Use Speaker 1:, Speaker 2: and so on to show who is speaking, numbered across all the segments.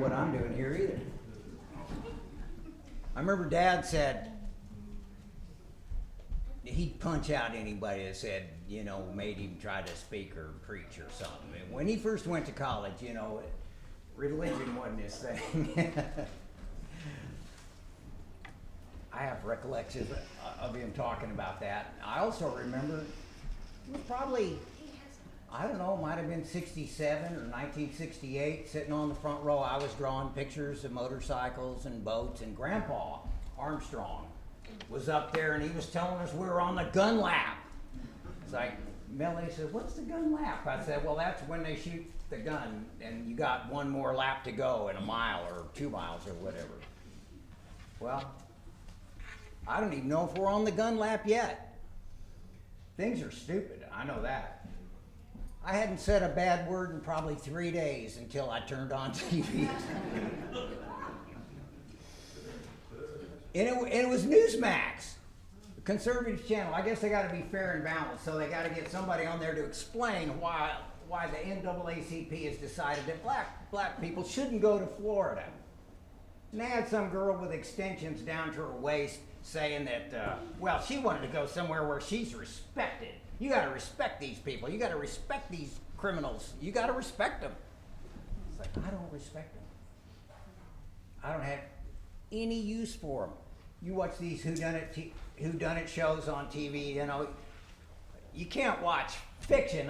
Speaker 1: what I'm doing here either. I remember Dad said he'd punch out anybody that said, you know, made him try to speak or preach or something. And when he first went to college, you know, religion wasn't his thing. I have recollections of him talking about that. I also remember it was probably, I don't know, might have been 67 or 1968, sitting on the front row. I was drawing pictures of motorcycles and boats, and Grandpa Armstrong was up there, and he was telling us we were on the gun lap. It's like, Melanie said, what's the gun lap? I said, well, that's when they shoot the gun, and you got one more lap to go in a mile or 2 miles or whatever. Well, I don't even know if we're on the gun lap yet. Things are stupid, I know that. I hadn't said a bad word in probably 3 days until I turned on TV. And it was Newsmax, the conservative channel. I guess they got to be fair and balanced, so they got to get somebody on there to explain why the NAACP has decided that black people shouldn't go to Florida. And they had some girl with extensions down to her waist saying that, well, she wanted to go somewhere where she's respected. You got to respect these people. You got to respect these criminals. You got to respect them. It's like, I don't respect them. I don't have any use for them. You watch these whodunit shows on TV, you know, you can't watch fiction.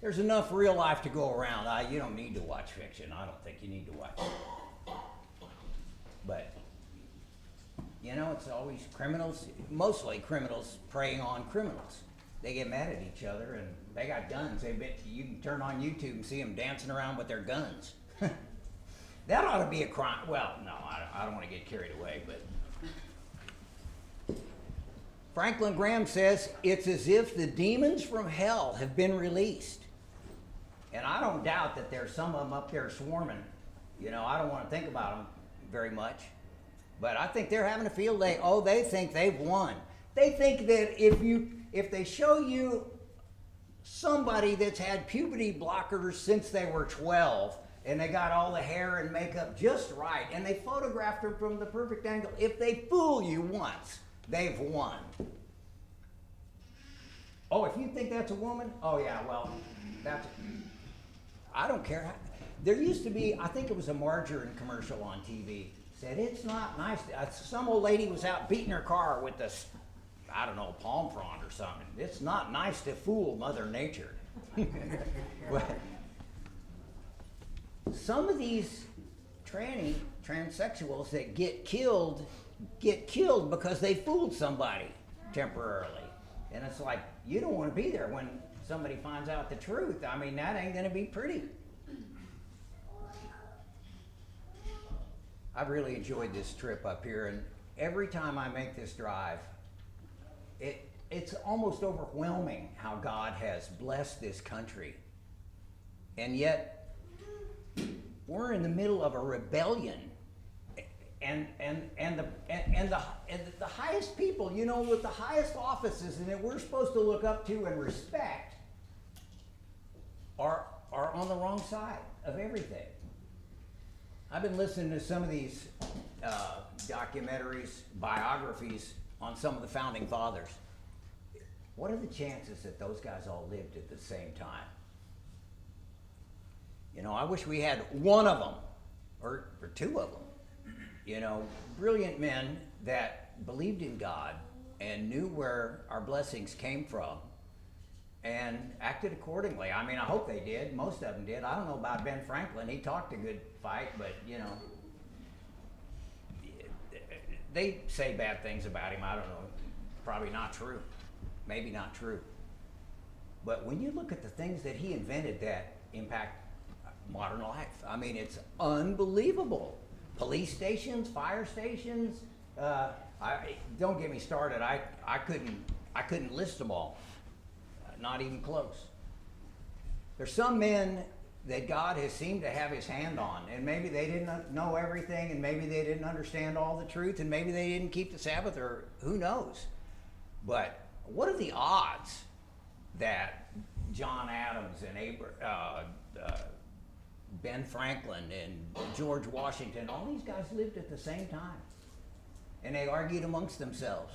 Speaker 1: There's enough real life to go around. You don't need to watch fiction. I don't think you need to watch it. But, you know, it's always criminals, mostly criminals preying on criminals. They get mad at each other, and they got guns. You can turn on YouTube and see them dancing around with their guns. That ought to be a crime. Well, no, I don't want to get carried away, but Franklin Graham says it's as if the demons from hell have been released. And I don't doubt that there's some of them up there swarming. You know, I don't want to think about them very much. But I think they're having a field day. Oh, they think they've won. They think that if they show you somebody that's had puberty blockers since they were 12, and they got all the hair and makeup just right, and they photographed her from the perfect angle, if they fool you once, they've won. Oh, if you think that's a woman? Oh yeah, well, I don't care. There used to be, I think it was a margarine commercial on TV, said it's not nice. Some old lady was out beating her car with this, I don't know, palm frond or something. It's not nice to fool Mother Nature. But some of these transsexuals that get killed because they fooled somebody temporarily. And it's like, you don't want to be there when somebody finds out the truth. I mean, that ain't going to be pretty. I've really enjoyed this trip up here, and every time I make this drive, it's almost overwhelming how God has blessed this country. And yet, we're in the middle of a rebellion, and the highest people, you know, with the highest offices, and that we're supposed to look up to and respect, are on the wrong side of everything. I've been listening to some of these documentaries, biographies on some of the founding fathers. What are the chances that those guys all lived at the same time? You know, I wish we had one of them, or two of them. You know, brilliant men that believed in God and knew where our blessings came from and acted accordingly. I mean, I hope they did. Most of them did. I don't know about Ben Franklin. He talked a good fight, but, you know, they say bad things about him. I don't know. Probably not true. Maybe not true. But when you look at the things that he invented that impact modern life, I mean, it's unbelievable. Police stations, fire stations. Don't get me started. I couldn't list them all. Not even close. There's some men that God has seemed to have his hand on, and maybe they didn't know everything, and maybe they didn't understand all the truth, and maybe they didn't keep the Sabbath, or who knows. But what are the odds that John Adams and Ben Franklin and George Washington, all these guys lived at the same time. And they argued amongst themselves.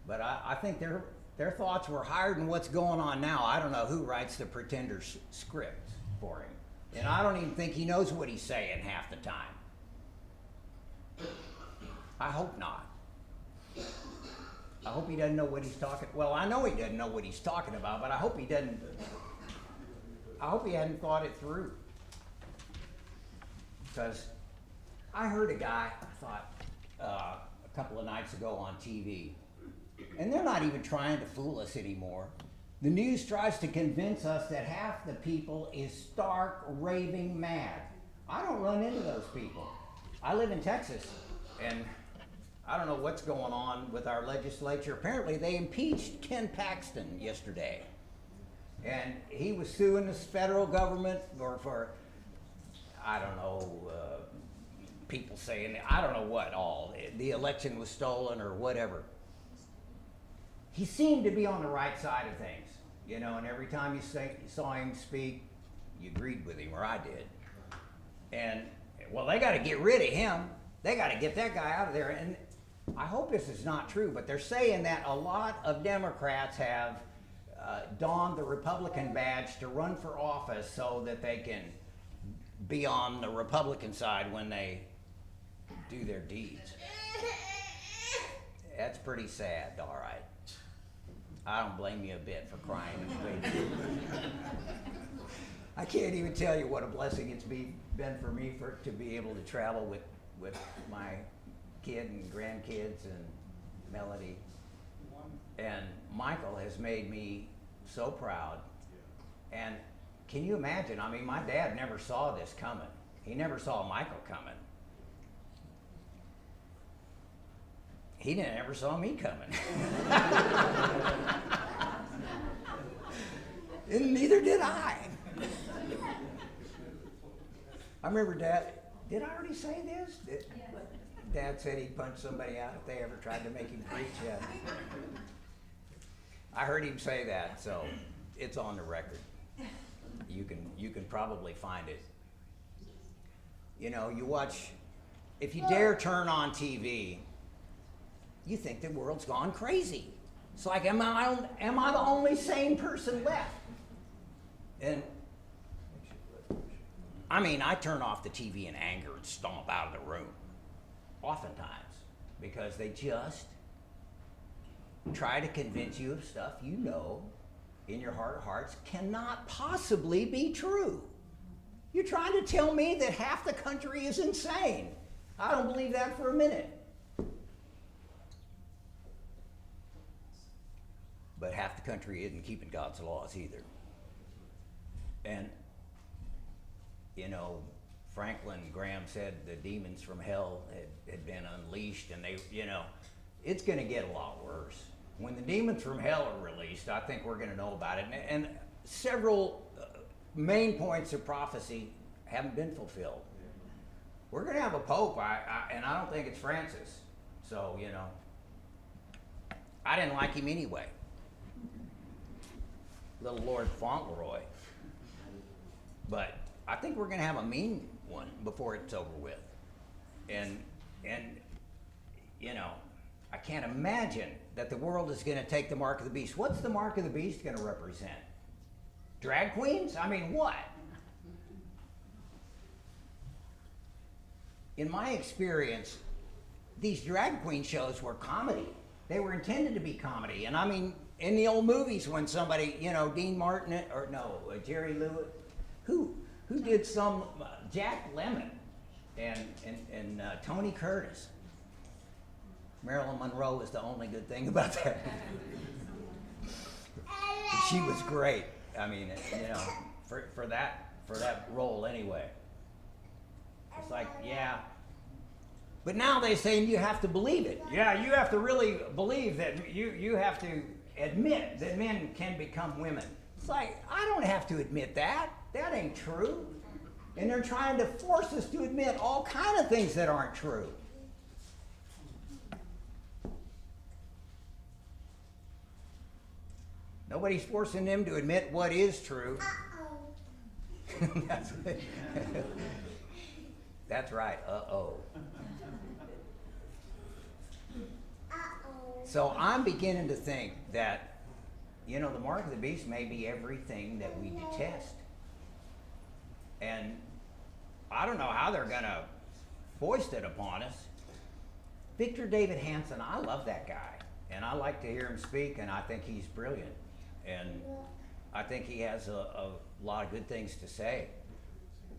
Speaker 1: But I think their thoughts were higher than what's going on now. I don't know who writes the Pretender's script for him. And I don't even think he knows what he's saying half the time. I hope not. I hope he doesn't know what he's talking. Well, I know he doesn't know what he's talking about, but I hope he doesn't. I hope he hadn't thought it through. Because I heard a guy, I thought, a couple of nights ago on TV, and they're not even trying to fool us anymore. The news tries to convince us that half the people is stark, raving mad. I don't run into those people. I live in Texas, and I don't know what's going on with our legislature. Apparently they impeached Ken Paxton yesterday. And he was suing the federal government for I don't know, people saying, I don't know what all. The election was stolen or whatever. He seemed to be on the right side of things, you know, and every time you saw him speak, you agreed with him, or I did. And, well, they got to get rid of him. They got to get that guy out of there. And I hope this is not true, but they're saying that a lot of Democrats have donned the Republican badge to run for office so that they can be on the Republican side when they do their deeds. That's pretty sad, all right. I don't blame you a bit for crying. I can't even tell you what a blessing it's been for me to be able to travel with my kid and grandkids and Melody. And Michael has made me so proud. And can you imagine? I mean, my dad never saw this coming. He never saw Michael coming. He never saw me coming. And neither did I. I remember did I already say this? Dad said he'd punch somebody out if they ever tried to make him preach. Yeah. I heard him say that, so it's on the record. You can probably find it. You know, you watch, if you dare turn on TV, you think the world's gone crazy. It's like, am I the only sane person left? And I mean, I turn off the TV in anger and stomp out of the room, oftentimes, because they just try to convince you of stuff you know in your heart of hearts cannot possibly be true. You're trying to tell me that half the country is insane. I don't believe that for a minute. But half the country isn't keeping God's laws either. And, you know, Franklin Graham said the demons from hell had been unleashed, and they, you know, it's going to get a lot worse. When the demons from hell are released, I think we're going to know about it. And several main points of prophecy haven't been fulfilled. We're going to have a pope, and I don't think it's Francis. So, you know, I didn't like him anyway. Little Lord Fauntleroy. But I think we're going to have a mean one before it's over with. And you know, I can't imagine that the world is going to take the mark of the beast. What's the mark of the beast going to represent? Drag queens? I mean, what? In my experience, these drag queen shows were comedy. They were intended to be comedy. And I mean, in the old movies when somebody, you know, Dean Martin, or no, Jerry Lewis, who did some, Jack Lemmon and Tony Curtis. Marilyn Monroe was the only good thing about that. She was great. I mean, you know, for that role anyway. It's like, yeah. But now they're saying you have to believe it. Yeah, you have to really believe that you have to admit that men can become women. It's like, I don't have to admit that. That ain't true. And they're trying to force us to admit all kind of things that aren't true. Nobody's forcing them to admit what is true. That's, that's right, uh-oh. So I'm beginning to think that, you know, the mark of the beast may be everything that we detest. And I don't know how they're going to foist it upon us. Victor David Hanson, I love that guy. And I like to hear him speak, and I think he's brilliant. And I think he has a lot of good things to say.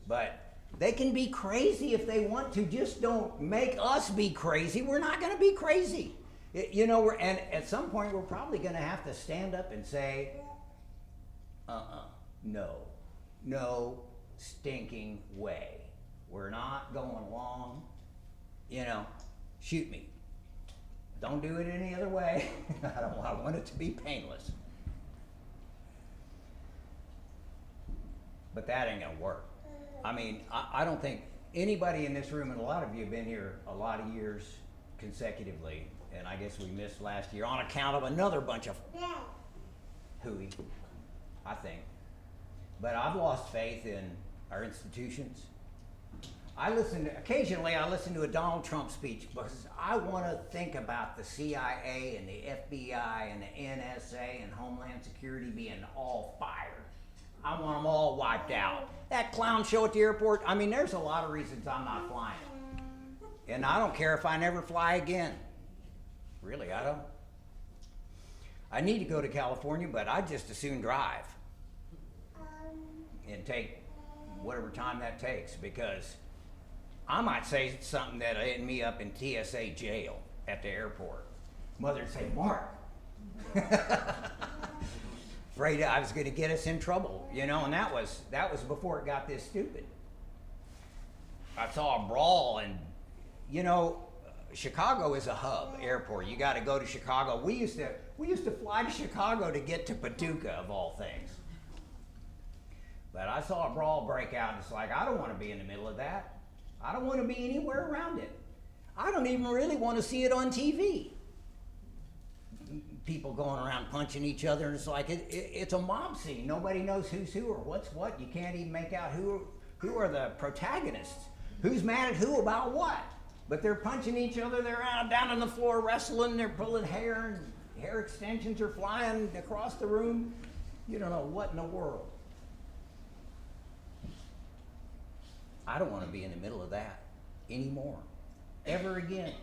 Speaker 1: But they can be crazy if they want to. Just don't make us be crazy. We're not going to be crazy. You know, and at some point we're probably going to have to stand up and say, no stinking way. We're not going along. You know, shoot me. Don't do it any other way. I want it to be painless. But that ain't going to work. I mean, I don't think anybody in this room, and a lot of you have been here a lot of years consecutively, and I guess we missed last year on account of another bunch of hooey, I think. But I've lost faith in our institutions. Occasionally I listen to a Donald Trump speech because I want to think about the CIA and the FBI and the NSA and Homeland Security being all fired. I want them all wiped out. That clown show at the airport, I mean, there's a lot of reasons I'm not flying. And I don't care if I never fly again. Really, I don't. I need to go to California, but I'd just as soon drive and take whatever time that takes, because I might say something that'll end me up in TSA jail at the airport. Mother'd say, Mark. Afraid I was going to get us in trouble, you know, and that was before it got this stupid. I saw a brawl, and you know, Chicago is a hub airport. You got to go to Chicago. We used to fly to Chicago to get to Paducah, of all things. But I saw a brawl break out, and it's like, I don't want to be in the middle of that. I don't want to be anywhere around it. I don't even really want to see it on TV. People going around punching each other, and it's like it's a mob scene. Nobody knows who's who or what's what. You can't even make out who are the protagonists. Who's mad at who about what? But they're punching each other. They're down on the floor wrestling. They're pulling hair, and hair extensions are flying across the room. You don't know what in the world. I don't want to be in the middle of that anymore, ever again.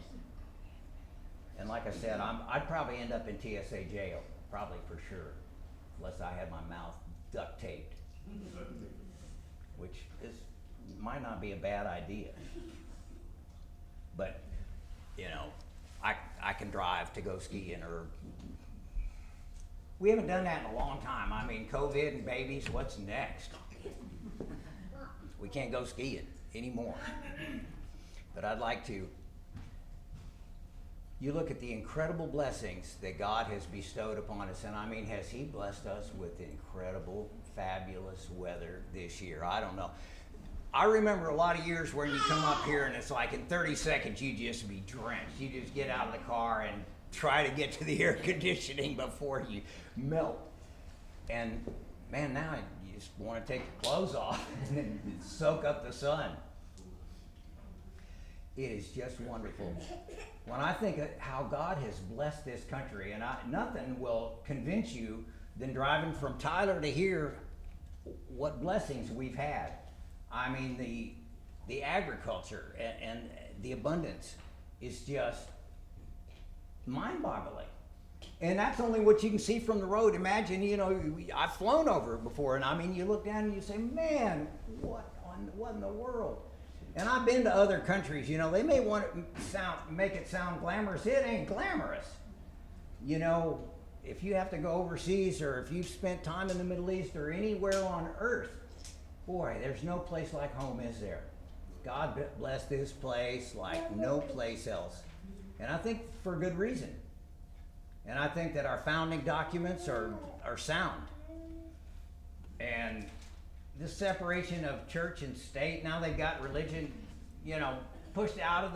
Speaker 1: And like I said, I'd probably end up in TSA jail, probably for sure, unless I had my mouth duct taped, which might not be a bad idea. But, you know, I can drive to go skiing, or we haven't done that in a long time. I mean, COVID and babies, what's next? We can't go skiing anymore. But I'd like to. You look at the incredible blessings that God has bestowed upon us, and I mean, has He blessed us with incredible, fabulous weather this year? I don't know. I remember a lot of years where you come up here and it's like in 30 seconds you just be drenched. You just get out of the car and try to get to the air conditioning before you melt. And man, now you just want to take the clothes off and soak up the sun. It is just wonderful. When I think of how God has blessed this country, and nothing will convince you than driving from Tyler to here, what blessings we've had. I mean, the agriculture and the abundance is just mind-boggling. And that's only what you can see from the road. Imagine, you know, I've flown over it before, and I mean, you look down and you say, man, what in the world? And I've been to other countries, you know, they may want to make it sound glamorous. It ain't glamorous. You know, if you have to go overseas, or if you've spent time in the Middle East or anywhere on earth, boy, there's no place like home, is there? God bless this place like no place else. And I think for good reason. And I think that our founding documents are sound. And this separation of church and state, now they've got religion, you know, pushed out of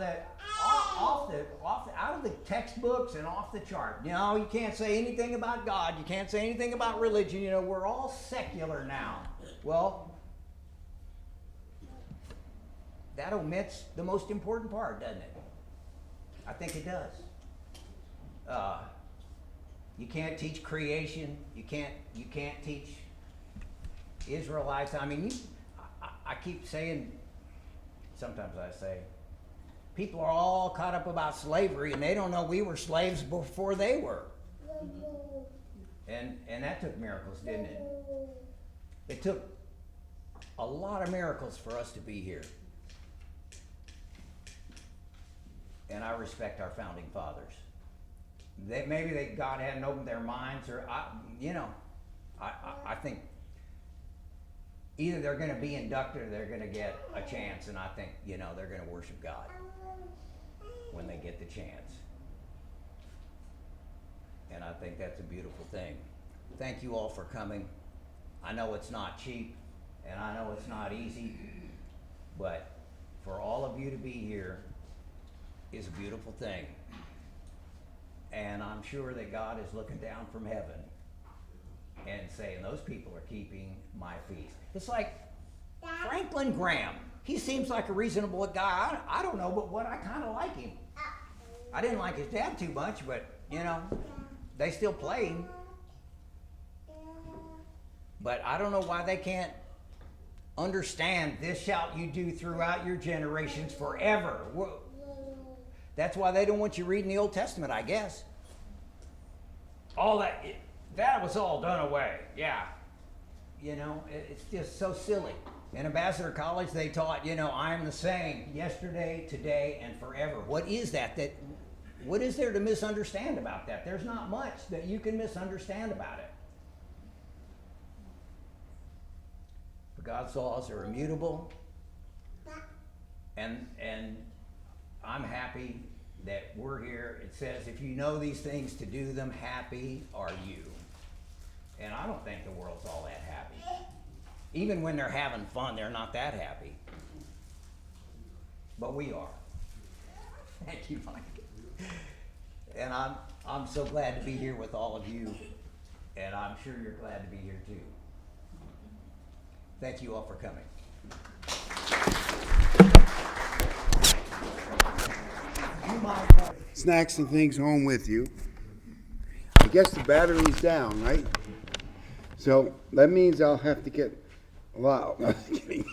Speaker 1: out of the textbooks and off the chart. You know, you can't say anything about God. You can't say anything about religion. You know, we're all secular now. Well, that omits the most important part, doesn't it? I think it does. You can't teach creation. You can't teach Israelites. I mean, I keep saying, sometimes I say, people are all caught up about slavery, and they don't know we were slaves before they were. And that took miracles, didn't it? It took a lot of miracles for us to be here. And I respect our founding fathers. Maybe God hadn't opened their minds, or I think either they're going to be inducted or they're going to get a chance, and I think they're going to worship God when they get the chance. And I think that's a beautiful thing. Thank you all for coming. I know it's not cheap, and I know it's not easy, but for all of you to be here is a beautiful thing. And I'm sure that God is looking down from heaven and saying, those people are keeping my feast. It's like Franklin Graham. He seems like a reasonable guy. I don't know, but I kind of like him. I didn't like his dad too much, but, they still play him. But I don't know why they can't understand, this shall you do throughout your generations forever. That's why they don't want you reading the Old Testament, I guess. All that was all done away. Yeah. It's just so silly. In Ambassador College, they taught, I am the same yesterday, today, and forever. What is that? What is there to misunderstand about that? There's not much that you can misunderstand about it. For God's laws are immutable, and I'm happy that we're here. It says, if you know these things to do them, happy are you. And I don't think the world's all that happy. Even when they're having fun, they're not that happy. But we are. Thank you, Mike. And I'm so glad to be here with all of you. And I'm sure you're glad to be here too. Thank you all for coming.
Speaker 2: Snacks and things home with you. I guess the battery's down, right? So that means I'll have to get loud. No, I'm just kidding.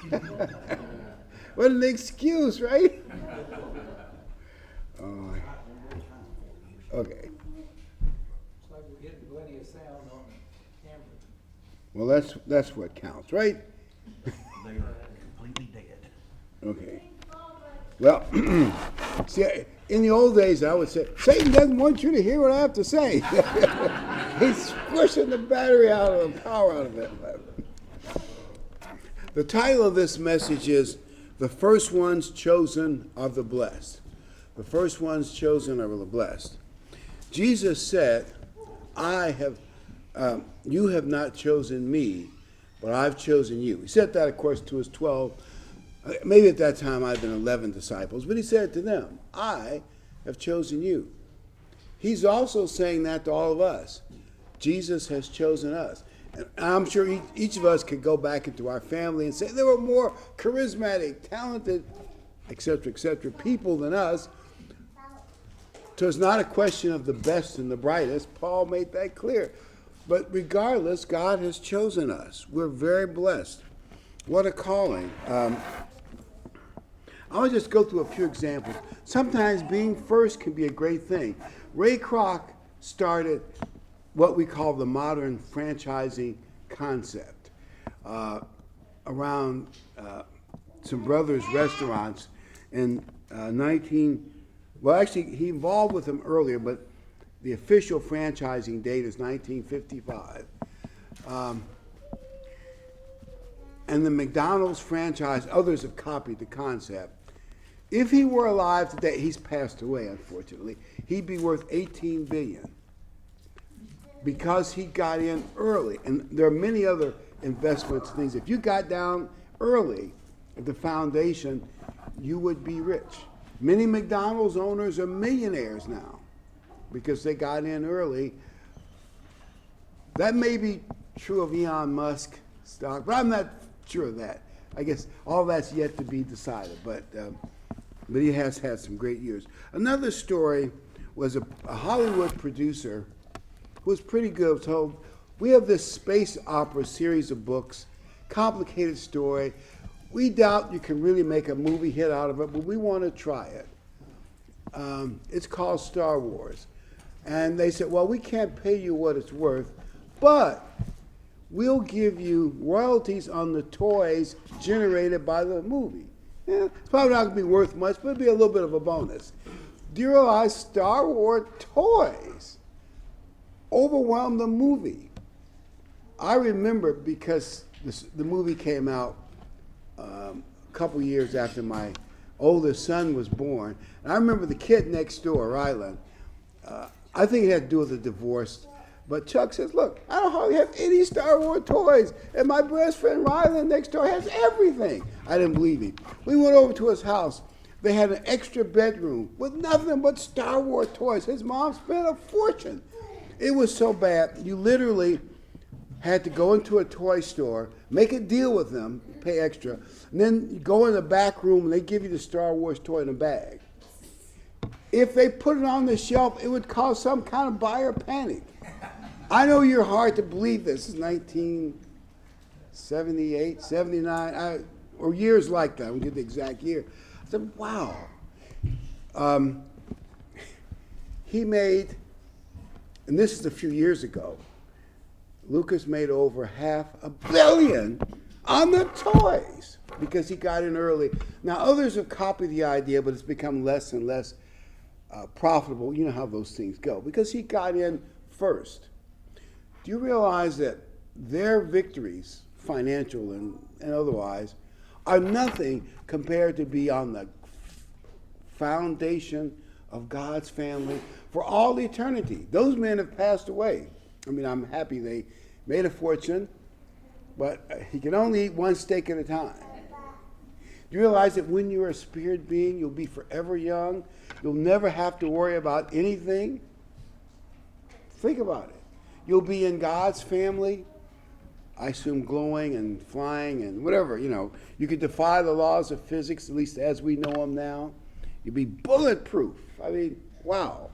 Speaker 2: What an excuse, right? Okay.
Speaker 3: It's like we're getting plenty of sound on the camera.
Speaker 2: Well, that's what counts, right?
Speaker 1: They are completely dead.
Speaker 2: Okay. Well, see, in the old days, I would say, Satan doesn't want you to hear what I have to say. He's pushing the battery out of the power out of it. The title of this message is The First Ones Chosen of the Blessed. The first ones chosen are the blessed. Jesus said, you have not chosen me, but I've chosen you. He said that, of course, to his 12. Maybe at that time I'd been 11 disciples, but he said to them, I have chosen you. He's also saying that to all of us. Jesus has chosen us. And I'm sure each of us could go back into our family and say there were more charismatic, talented, etc., people than us. So it's not a question of the best and the brightest. Paul made that clear. But regardless, God has chosen us. We're very blessed. What a calling. I'll just go through a few examples. Sometimes being first can be a great thing. Ray Kroc started what we call the modern franchising concept around some brothers' restaurants in he involved with them earlier, but the official franchising date is 1955. And the McDonald's franchise, others have copied the concept. If he were alive today, he's passed away, unfortunately, he'd be worth $18 billion because he got in early. And there are many other investments, things. If you got down early at the foundation, you would be rich. Many McDonald's owners are millionaires now because they got in early. That may be true of Elon Musk stock, but I'm not sure of that. I guess all that's yet to be decided, but he has had some great years. Another story was a Hollywood producer who was pretty good. Told, we have this space opera series of books, complicated story. We doubt you can really make a movie hit out of it, but we want to try it. It's called Star Wars. And they said, well, we can't pay you what it's worth, but we'll give you royalties on the toys generated by the movie. Yeah, it's probably not going to be worth much, but it'll be a little bit of a bonus. Do you realize Star Wars toys overwhelmed the movie? I remember because the movie came out a couple years after my oldest son was born. And I remember the kid next door, Rylan. I think it had to do with the divorce. But Chuck says, look, I don't hardly have any Star Wars toys. And my best friend Rylan next door has everything. I didn't believe him. We went over to his house. They had an extra bedroom with nothing but Star Wars toys. His mom spent a fortune. It was so bad, you literally had to go into a toy store, make a deal with them, pay extra, and then you go in the back room and they give you the Star Wars toy in a bag. If they put it on the shelf, it would cause some kind of buyer panic. I know you're hard to believe this. It's 1978, 79, or years like that. I don't get the exact year. I said, wow. He made, and this is a few years ago, Lucas made over $500 million on the toys because he got in early. Now, others have copied the idea, but it's become less and less profitable. You know how those things go, because he got in first. Do you realize that their victories, financial and otherwise, are nothing compared to be on the foundation of God's family for all eternity? Those men have passed away. I mean, I'm happy they made a fortune, but he can only eat one steak at a time. Do you realize that when you're a spirit being, you'll be forever young? You'll never have to worry about anything? Think about it. You'll be in God's family, I assume glowing and flying and whatever, you know. You could defy the laws of physics, at least as we know them now. You'd be bulletproof. I mean, wow.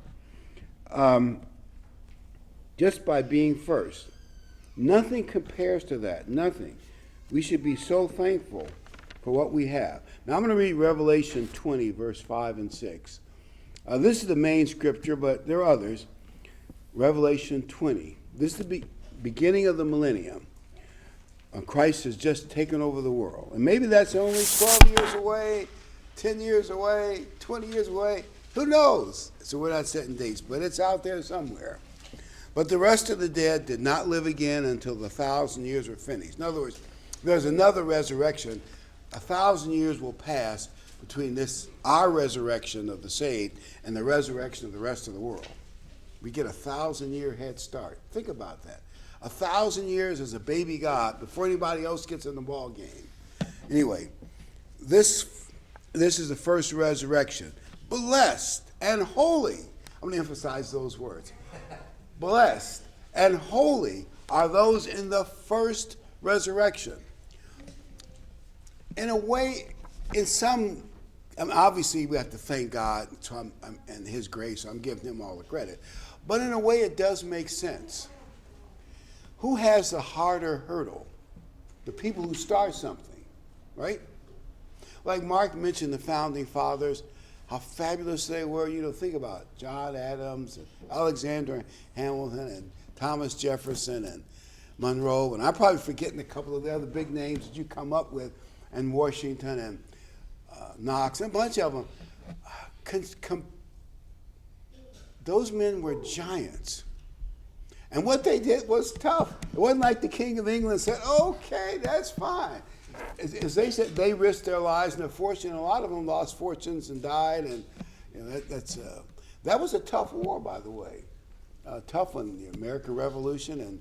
Speaker 2: Just by being first. Nothing compares to that, nothing. We should be so thankful for what we have. Now I'm going to read Revelation 20, verse 5 and 6. This is the main scripture, but there are others. Revelation 20. This is the beginning of the millennium. Christ has just taken over the world. And maybe that's only 12 years away, 10 years away, 20 years away. Who knows? So we're not setting dates, but it's out there somewhere. But the rest of the dead did not live again until the 1,000 years were finished. In other words, there's another resurrection. 1,000 years will pass between our resurrection of the saved and the resurrection of the rest of the world. We get a 1,000-year head start. Think about that. 1,000 years as a baby God before anybody else gets in the ball game. Anyway, this is the first resurrection. Blessed and holy. I'm going to emphasize those words. Blessed and holy are those in the first resurrection. In a way, obviously we have to thank God and His grace, so I'm giving Him all the credit. But in a way, it does make sense. Who has the harder hurdle? The people who start something, right? Like Mark mentioned the founding fathers, how fabulous they were. You know, think about it. John Adams, and Alexander Hamilton, and Thomas Jefferson, and Monroe. And I'm probably forgetting a couple of the other big names that you come up with, and Washington, and Knox, and a bunch of them. Those men were giants. And what they did was tough. It wasn't like the King of England said, okay, that's fine. As they said, they risked their lives and their fortune. A lot of them lost fortunes and died. And you know, that was a tough war, by the way. Tough one, the American Revolution. And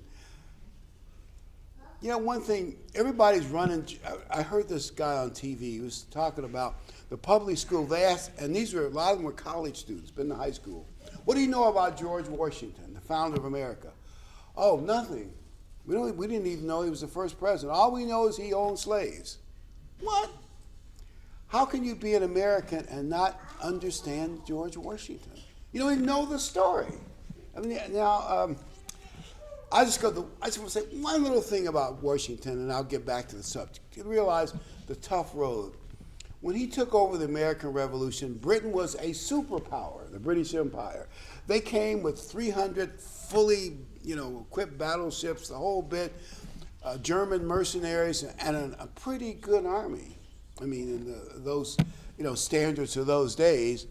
Speaker 2: you know, one thing, everybody's running. I heard this guy on TV. He was talking about the public school. They asked, and a lot of them were college students, been to high school. What do you know about George Washington, the founder of America? Oh, nothing. We didn't even know he was the first president. All we know is he owned slaves. What? How can you be an American and not understand George Washington? You don't even know the story. I mean, now, I just want to say one little thing about Washington, and I'll get back to the subject. You realize the tough road. When he took over the American Revolution, Britain was a superpower, the British Empire. They came with 300 fully, equipped battleships, the whole bit, German mercenaries, and a pretty good army. I mean, in those, standards of those days,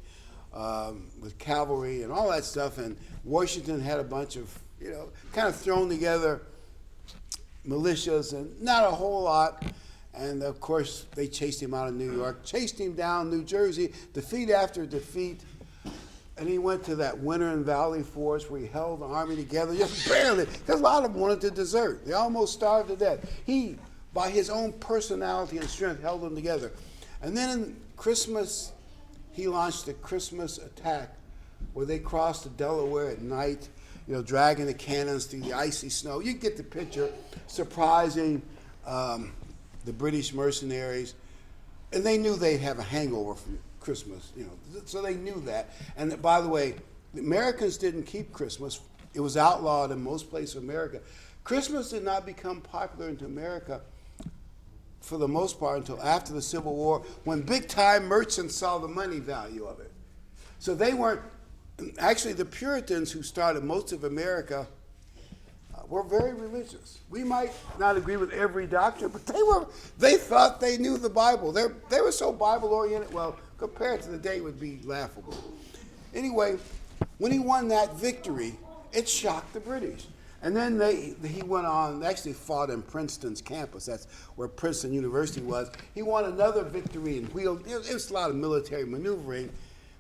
Speaker 2: with cavalry and all that stuff. And Washington had a bunch of, kind of thrown together militias and not a whole lot. And of course, they chased him out of New York, chased him down New Jersey, defeat after defeat. And he went to that Winter Valley Force where he held the army together, just barely, because a lot of them wanted to desert. They almost starved to death. He, by his own personality and strength, held them together. And then in Christmas, he launched a Christmas attack where they crossed the Delaware at night, dragging the cannons through the icy snow. You get the picture, surprising the British mercenaries. And they knew they'd have a hangover from Christmas, so they knew that. And by the way, the Americans didn't keep Christmas. It was outlawed in most places of America. Christmas did not become popular into America for the most part until after the Civil War, when big-time merchants saw the money value of it. So they weren't, actually the Puritans who started most of America were very religious. We might not agree with every doctrine, but they thought they knew the Bible. They were so Bible-oriented, well, compared to the day, it would be laughable. Anyway, when he won that victory, it shocked the British. And then he went on, actually fought in Princeton's campus. That's where Princeton University was. He won another victory in Wheeling. It was a lot of military maneuvering,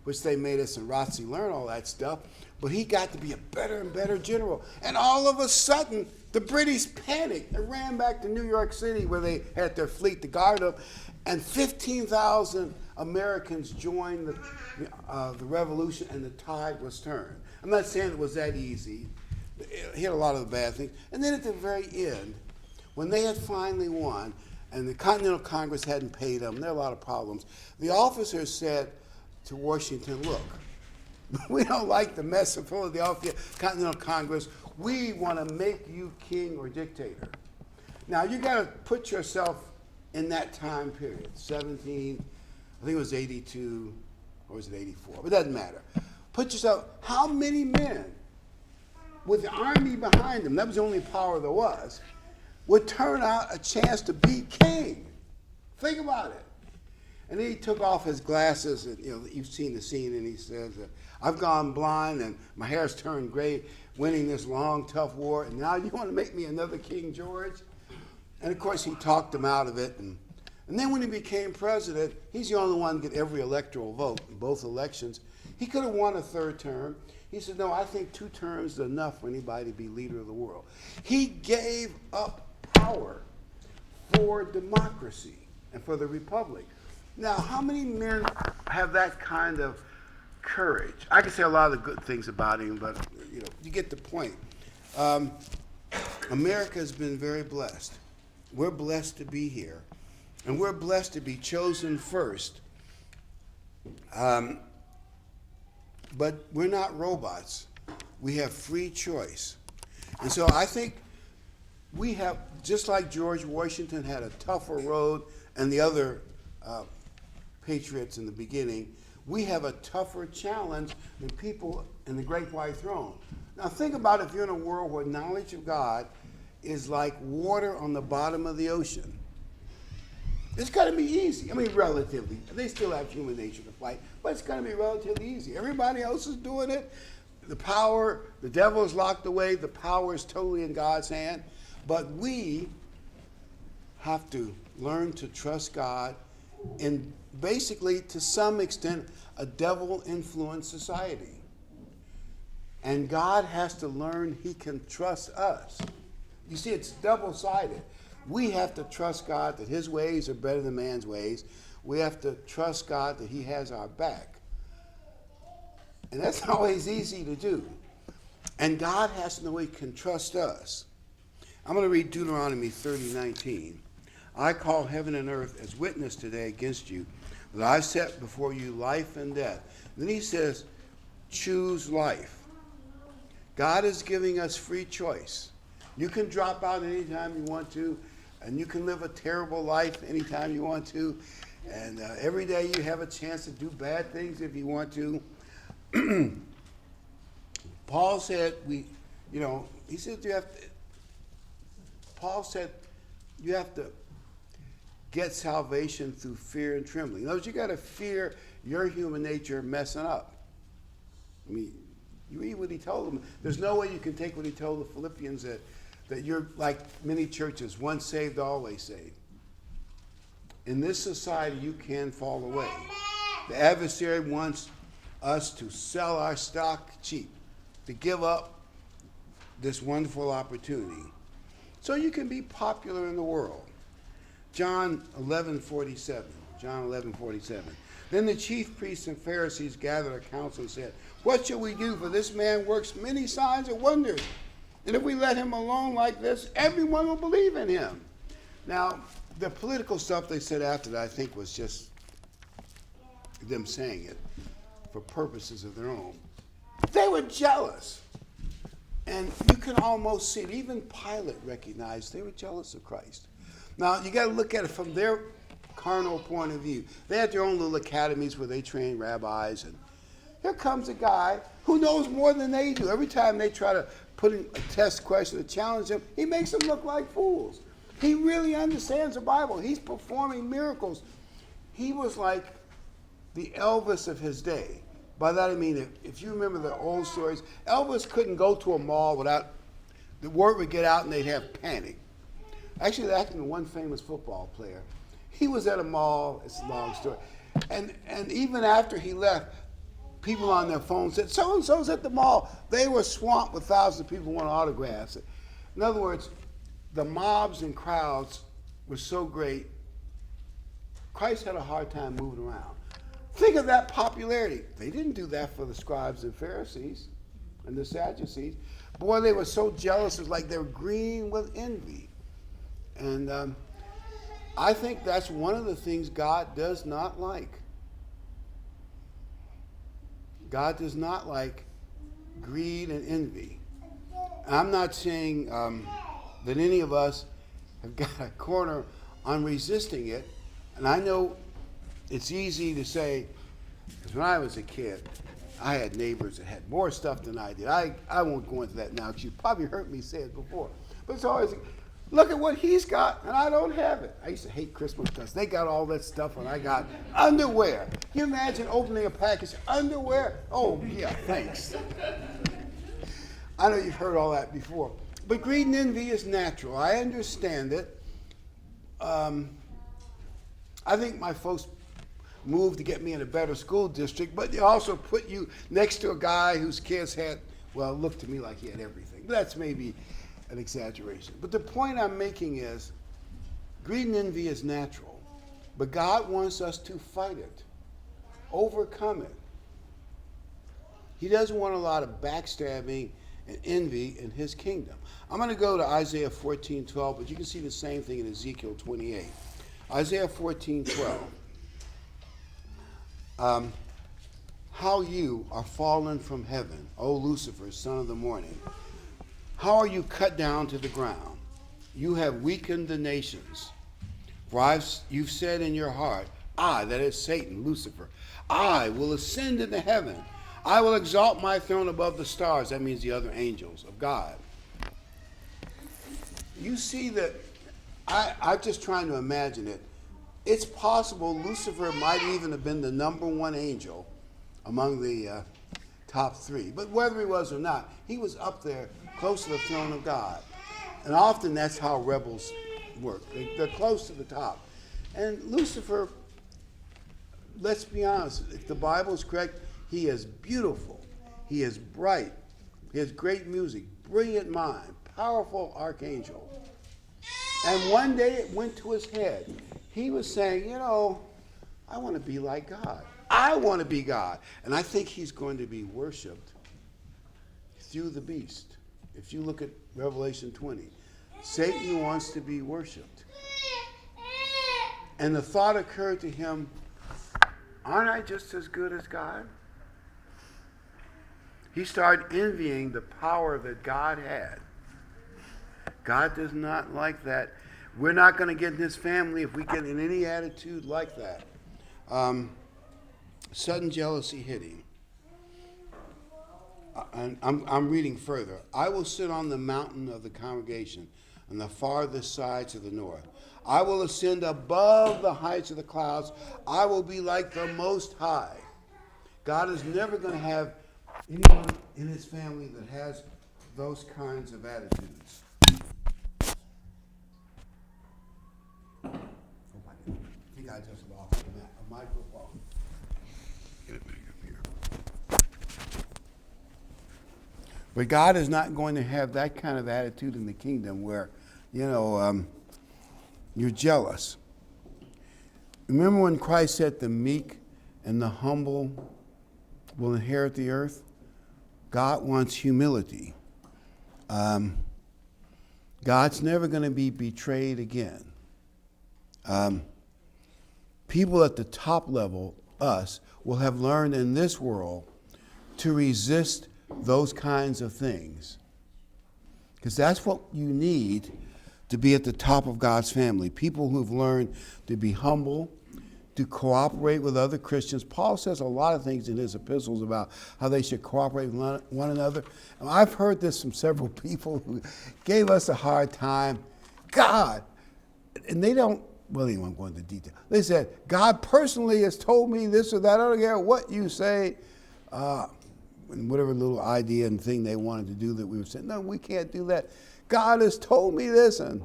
Speaker 2: which they made us in ROTC learn all that stuff. But he got to be a better and better general. And all of a sudden, the British panicked and ran back to New York City where they had their fleet to guard them. And 15,000 Americans joined the revolution, and the tide was turned. I'm not saying it was that easy. He had a lot of the bad things. And then at the very end, when they had finally won, and the Continental Congress hadn't paid them, there were a lot of problems, the officers said to Washington, look, we don't like the mess of Philadelphia, Continental Congress. We want to make you king or dictator. Now, you got to put yourself in that time period, 17, I think it was 82, or was it 84? But it doesn't matter. Put yourself, how many men with the army behind them, that was the only power there was, would turn out a chance to be king? Think about it. And then he took off his glasses, and you've seen the scene, and he says, I've gone blind and my hair's turned gray, winning this long, tough war, and now you want to make me another King George? And of course, he talked them out of it. And then when he became president, he's the only one to get every electoral vote in both elections. He could have won a third term. He said, no, I think 2 terms is enough for anybody to be leader of the world. He gave up power for democracy and for the republic. Now, how many men have that kind of courage? I can say a lot of the good things about him, but you get the point. America has been very blessed. We're blessed to be here, and we're blessed to be chosen first. But we're not robots. We have free choice. And so I think we have, just like George Washington had a tougher road and the other patriots in the beginning, we have a tougher challenge than people in the Great White Throne. Now think about if you're in a world where knowledge of God is like water on the bottom of the ocean. It's going to be easy. I mean, relatively. They still have human nature to fight, but it's going to be relatively easy. Everybody else is doing it. The power, the devil is locked away. The power is totally in God's hand. But we have to learn to trust God in basically, to some extent, a devil-influenced society. And God has to learn he can trust us. You see, it's double-sided. We have to trust God that his ways are better than man's ways. We have to trust God that he has our back. And that's not always easy to do. And God has to know he can trust us. I'm going to read Deuteronomy 30:19. I call heaven and earth as witness today against you, that I set before you life and death. Then he says, choose life. God is giving us free choice. You can drop out anytime you want to, and you can live a terrible life anytime you want to, and every day you have a chance to do bad things if you want to. Paul said Paul said you have to get salvation through fear and trembling. In other words, you got to fear your human nature messing up. I mean, you read what he told them. There's no way you can take what he told the Philippians that you're like many churches, once saved, always saved. In this society, you can fall away. The adversary wants us to sell our stock cheap, to give up this wonderful opportunity. So you can be popular in the world. John 11:47. John 11:47. Then the chief priests and Pharisees gathered a council and said, what shall we do? For this man works many signs and wonders. And if we let him alone like this, everyone will believe in him. Now, the political stuff they said after that, I think, was just them saying it for purposes of their own. They were jealous. And you can almost see it. Even Pilate recognized they were jealous of Christ. Now, you got to look at it from their carnal point of view. They had their own little academies where they train rabbis. And here comes a guy who knows more than they do. Every time they try to put in a test question to challenge him, he makes them look like fools. He really understands the Bible. He's performing miracles. He was like the Elvis of his day. By that I mean, if you remember the old stories, Elvis couldn't go to a mall without, the word would get out and they'd have panic. Actually, that happened to one famous football player. He was at a mall, it's a long story, and even after he left, people on their phones said, so-and-so's at the mall. They were swamped with thousands of people wanting autographs. In other words, the mobs and crowds were so great, Christ had a hard time moving around. Think of that popularity. They didn't do that for the scribes and Pharisees and the Sadducees. Boy, they were so jealous. It's like they were green with envy. And I think that's one of the things God does not like. God does not like greed and envy. I'm not saying that any of us have got a corner on resisting it. And I know it's easy to say, because when I was a kid, I had neighbors that had more stuff than I did. I won't go into that now because you probably heard me say it before. But it's always, look at what he's got and I don't have it. I used to hate Christmas because they got all that stuff and I got underwear. Can you imagine opening a package of underwear? Oh, yeah, thanks. I know you've heard all that before. But greed and envy is natural. I understand it. I think my folks moved to get me in a better school district, but they also put you next to a guy whose kids had, well, looked to me like he had everything. That's maybe an exaggeration. But the point I'm making is, greed and envy is natural, but God wants us to fight it, overcome it. He doesn't want a lot of backstabbing and envy in his kingdom. I'm going to go to Isaiah 14:12, but you can see the same thing in Ezekiel 28. Isaiah 14:12. How you are fallen from heaven, O Lucifer, son of the morning. How are you cut down to the ground? You have weakened the nations. For you've said in your heart, I, that is Satan, Lucifer, I will ascend into heaven. I will exalt my throne above the stars. That means the other angels of God. You see that, I'm just trying to imagine it. It's possible Lucifer might even have been the number one angel among the top three. But whether he was or not, he was up there close to the throne of God. And often that's how rebels work. They're close to the top. And Lucifer, let's be honest, if the Bible is correct, he is beautiful. He is bright. He has great music, brilliant mind, powerful archangel. And one day it went to his head. He was saying, I want to be like God. I want to be God. And I think he's going to be worshipped through the beast. If you look at Revelation 20, Satan wants to be worshipped. And the thought occurred to him, aren't I just as good as God? He started envying the power that God had. God does not like that. We're not going to get in his family if we get in any attitude like that. Sudden jealousy hit him. And I'm reading further. I will sit on the mountain of the congregation on the farthest side to the north. I will ascend above the heights of the clouds. I will be like the Most High. God is never going to have anyone in his family that has those kinds of attitudes. I think I just lost a microphone. Get it back up here. But God is not going to have that kind of attitude in the kingdom where, you're jealous. Remember when Christ said the meek and the humble will inherit the earth? God wants humility. God's never going to be betrayed again. People at the top level, us, will have learned in this world to resist those kinds of things. Because that's what you need to be at the top of God's family. People who've learned to be humble, to cooperate with other Christians. Paul says a lot of things in his epistles about how they should cooperate with one another. And I've heard this from several people who gave us a hard time. God, and they don't, well, they won't go into detail. They said, God personally has told me this or that. I don't care what you say. And whatever little idea and thing they wanted to do that we were saying, no, we can't do that. God has told me this. And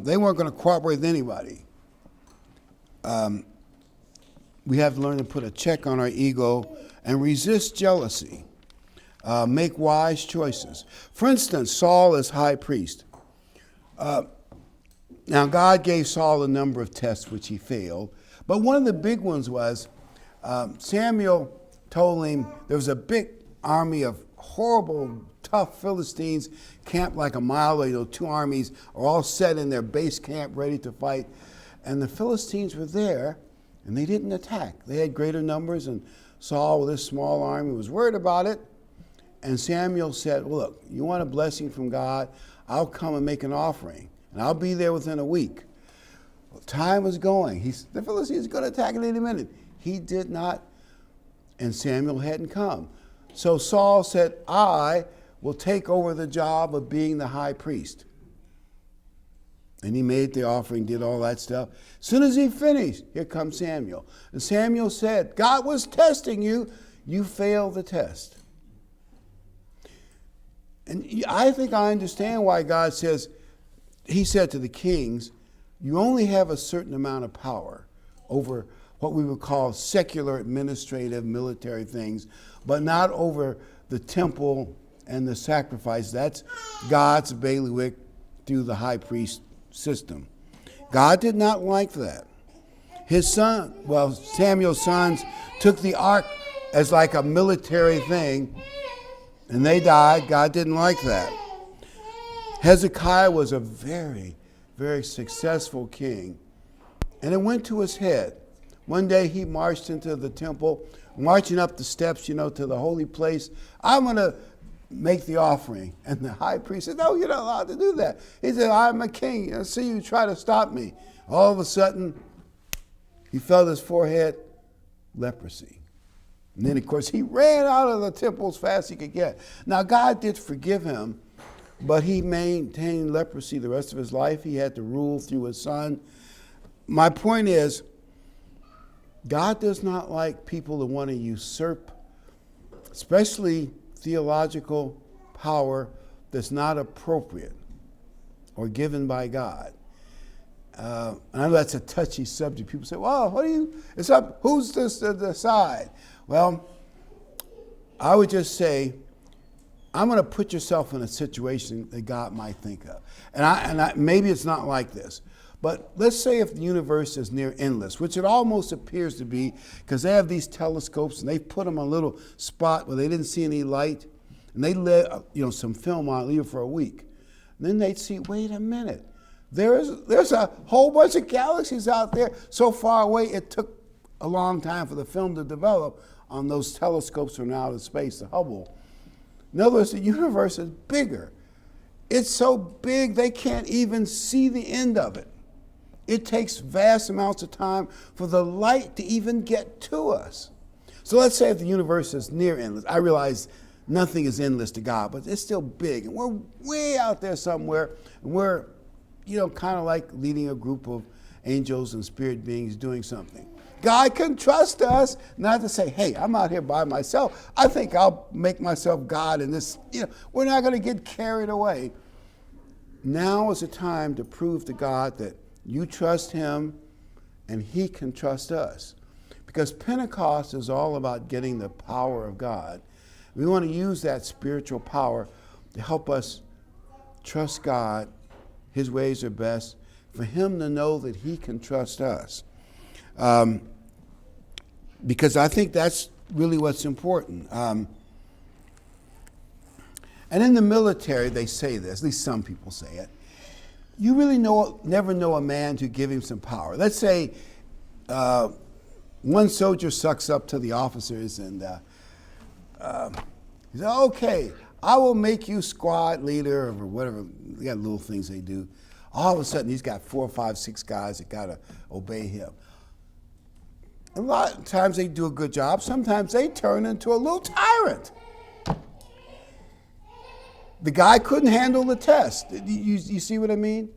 Speaker 2: they weren't going to cooperate with anybody. We have to learn to put a check on our ego and resist jealousy. Make wise choices. For instance, Saul as high priest. Now, God gave Saul a number of tests which he failed. But one of the big ones was Samuel told him there was a big army of horrible, tough Philistines camped like a mile away. Two armies are all set in their base camp ready to fight. And the Philistines were there, and they didn't attack. They had greater numbers, and Saul, with his small army, was worried about it. And Samuel said, well, look, you want a blessing from God? I'll come and make an offering, and I'll be there within a week. Well, time was going. The Philistines are going to attack at any minute. He did not, and Samuel hadn't come. So Saul said, I will take over the job of being the high priest. And he made the offering, did all that stuff. As soon as he finished, here comes Samuel. And Samuel said, God was testing you. You failed the test. And I think I understand why God says, he said to the kings, you only have a certain amount of power over what we would call secular, administrative, military things, but not over the temple and the sacrifice. That's God's bailiwick through the high priest system. God did not like that. Samuel's sons took the ark as like a military thing, and they died. God didn't like that. Hezekiah was a very, very successful king, and it went to his head. One day he marched into the temple, marching up the steps, to the holy place. I'm going to make the offering. And the high priest said, no, you're not allowed to do that. He said, I'm a king. I see you try to stop me. All of a sudden, he felt his forehead, leprosy. And then, of course, he ran out of the temple as fast as he could get. Now, God did forgive him, but he maintained leprosy the rest of his life. He had to rule through his son. My point is, God does not like people that want to usurp, especially theological power that's not appropriate or given by God. I know that's a touchy subject. People say, well, it's up, who's this to decide? Well, I would just say, I'm going to put yourself in a situation that God might think of. And maybe it's not like this. But let's say if the universe is near endless, which it almost appears to be, because they have these telescopes and they put them on a little spot where they didn't see any light, and they let some film on it, leave it for a week. And then they'd see, wait a minute, There's a whole bunch of galaxies out there so far away it took a long time for the film to develop on those telescopes from outer space, the Hubble. In other words, the universe is bigger. It's so big they can't even see the end of it. It takes vast amounts of time for the light to even get to us. So let's say if the universe is near endless. I realize nothing is endless to God, but it's still big. And we're way out there somewhere. And we're, kind of like leading a group of angels and spirit beings doing something. God can trust us not to say, hey, I'm out here by myself. I think I'll make myself God in this. We're not going to get carried away. Now is the time to prove to God that you trust him and he can trust us. Because Pentecost is all about getting the power of God. We want to use that spiritual power to help us trust God. His ways are best. For him to know that he can trust us. Because I think that's really what's important. And in the military, they say this, at least some people say it. You really never know a man to give him some power. Let's say one soldier sucks up to the officers and he says, okay, I will make you squad leader or whatever. They got little things they do. All of a sudden, he's got 4, 5, 6 guys that got to obey him. A lot of times they do a good job. Sometimes they turn into a little tyrant. The guy couldn't handle the test. You see what I mean?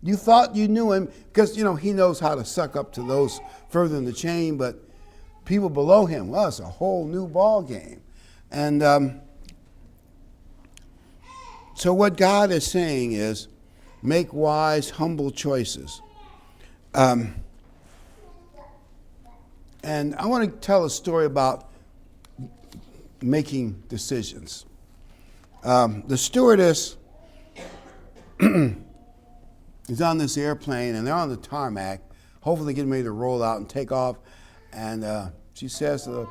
Speaker 2: You thought you knew him because, he knows how to suck up to those further in the chain, but people below him, well, it's a whole new ball game. And so what God is saying is, make wise, humble choices. And I want to tell a story about making decisions. The stewardess is on this airplane, and they're on the tarmac, hopefully getting ready to roll out and take off. And she says to them,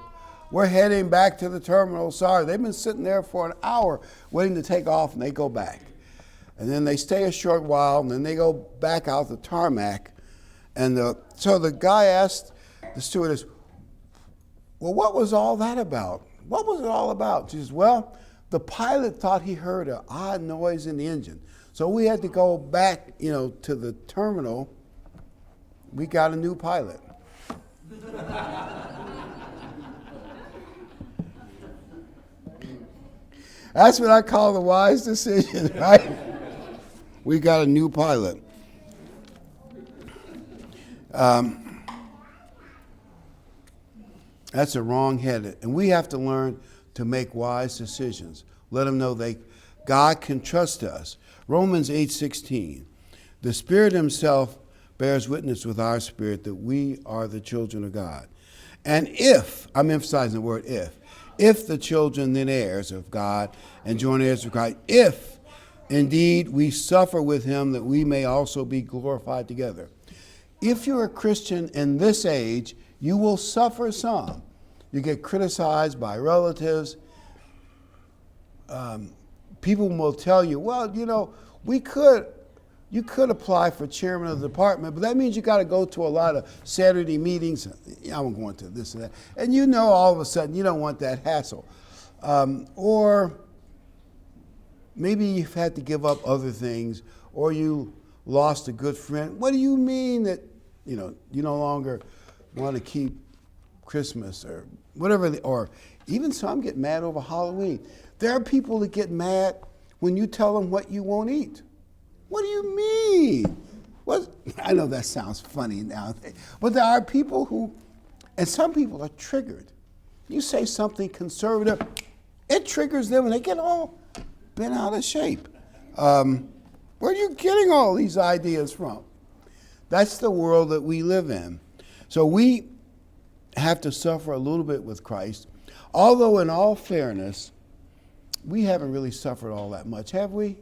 Speaker 2: we're heading back to the terminal. Sorry, they've been sitting there for an hour waiting to take off, and they go back. And then they stay a short while, and then they go back out the tarmac. And so the guy asked the stewardess, well, what was all that about? What was it all about? She says, well, the pilot thought he heard an odd noise in the engine. So we had to go back, to the terminal. We got a new pilot. That's what I call the wise decision, right? We got a new pilot. That's a wrong-headed. And we have to learn to make wise decisions. Let them know God can trust us. Romans 8:16. The Spirit himself bears witness with our spirit that we are the children of God. And if, I'm emphasizing the word if the children then heirs of God and joint heirs of Christ, if indeed we suffer with him that we may also be glorified together. If you're a Christian in this age, you will suffer some. You get criticized by relatives. People will tell you, well, you could apply for chairman of the department, but that means you got to go to a lot of Saturday meetings. I won't go into this and that. And all of a sudden, you don't want that hassle. Or maybe you've had to give up other things, or you lost a good friend. What do you mean that, you no longer want to keep Christmas or whatever, or even some get mad over Halloween. There are people that get mad when you tell them what you won't eat. What do you mean? I know that sounds funny now, but there are people who, and some people are triggered. You say something conservative, it triggers them and they get all bent out of shape. Where are you getting all these ideas from? That's the world that we live in. So we have to suffer a little bit with Christ, although in all fairness, we haven't really suffered all that much, have we?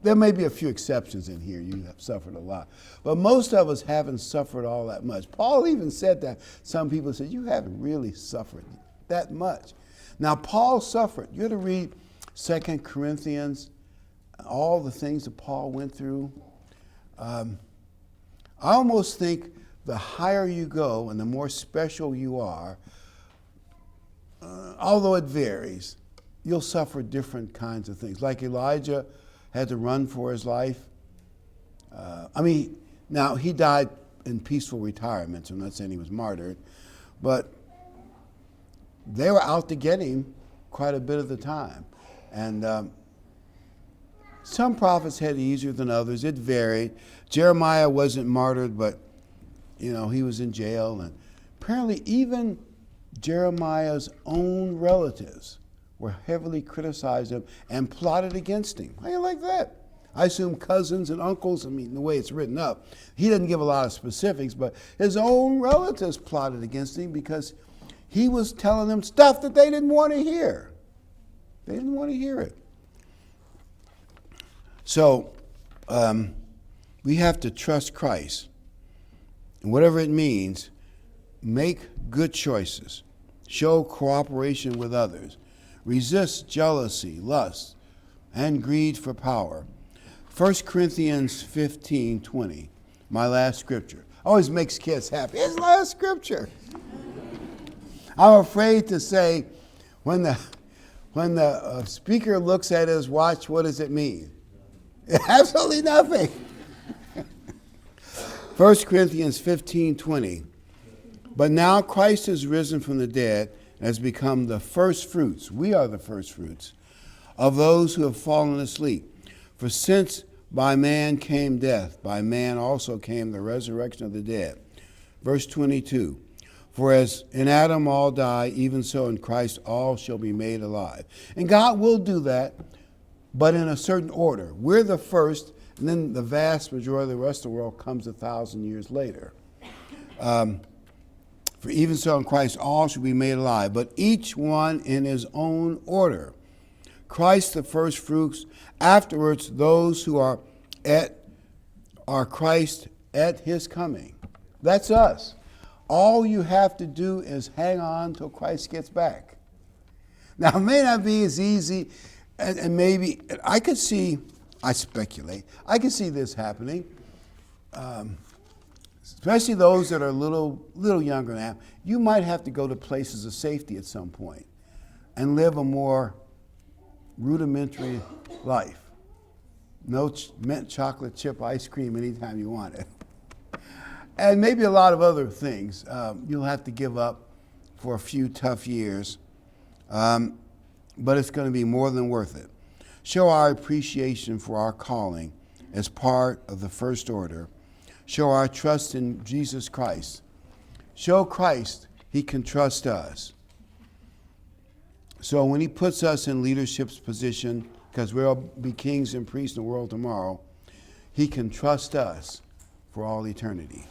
Speaker 2: There may be a few exceptions in here. You have suffered a lot. But most of us haven't suffered all that much. Paul even said that. Some people said, you haven't really suffered that much. Now, Paul suffered. You have to read 2 Corinthians, all the things that Paul went through. I almost think the higher you go and the more special you are, although it varies, you'll suffer different kinds of things. Like Elijah had to run for his life. Now he died in peaceful retirement, so I'm not saying he was martyred, but they were out to get him quite a bit of the time. And some prophets had it easier than others. It varied. Jeremiah wasn't martyred, but he was in jail, and apparently even Jeremiah's own relatives were heavily criticized him and plotted against him. How do you like that? I assume cousins and uncles, the way it's written up. He didn't give a lot of specifics, but his own relatives plotted against him because he was telling them stuff that they didn't want to hear. They didn't want to hear it. So we have to trust Christ. And whatever it means, make good choices. Show cooperation with others. Resist jealousy, lust, and greed for power. 1 Corinthians 15:20, my last scripture. Always makes kids happy. It's the last scripture. I'm afraid to say, when the speaker looks at his watch, what does it mean? Absolutely nothing. 1 Corinthians 15:20. But now Christ is risen from the dead and has become the first fruits. We are the first fruits of those who have fallen asleep. For since by man came death, by man also came the resurrection of the dead. Verse 22. For as in Adam all die, even so in Christ all shall be made alive. And God will do that, but in a certain order. We're the first, and then the vast majority of the rest of the world comes 1,000 years later. For even so in Christ all shall be made alive, but each one in his own order. Christ the first fruits, afterwards those who are Christ at his coming. That's us. All you have to do is hang on till Christ gets back. Now, it may not be as easy, and maybe, I speculate, I could see this happening, especially those that are a little younger now. You might have to go to places of safety at some point and live a more rudimentary life. No mint chocolate chip ice cream anytime you want it. And maybe a lot of other things you'll have to give up for a few tough years. But it's going to be more than worth it. Show our appreciation for our calling as part of the first order. Show our trust in Jesus Christ. Show Christ he can trust us. So when he puts us in leadership's position, because we'll be kings and priests in the world tomorrow, he can trust us for all eternity.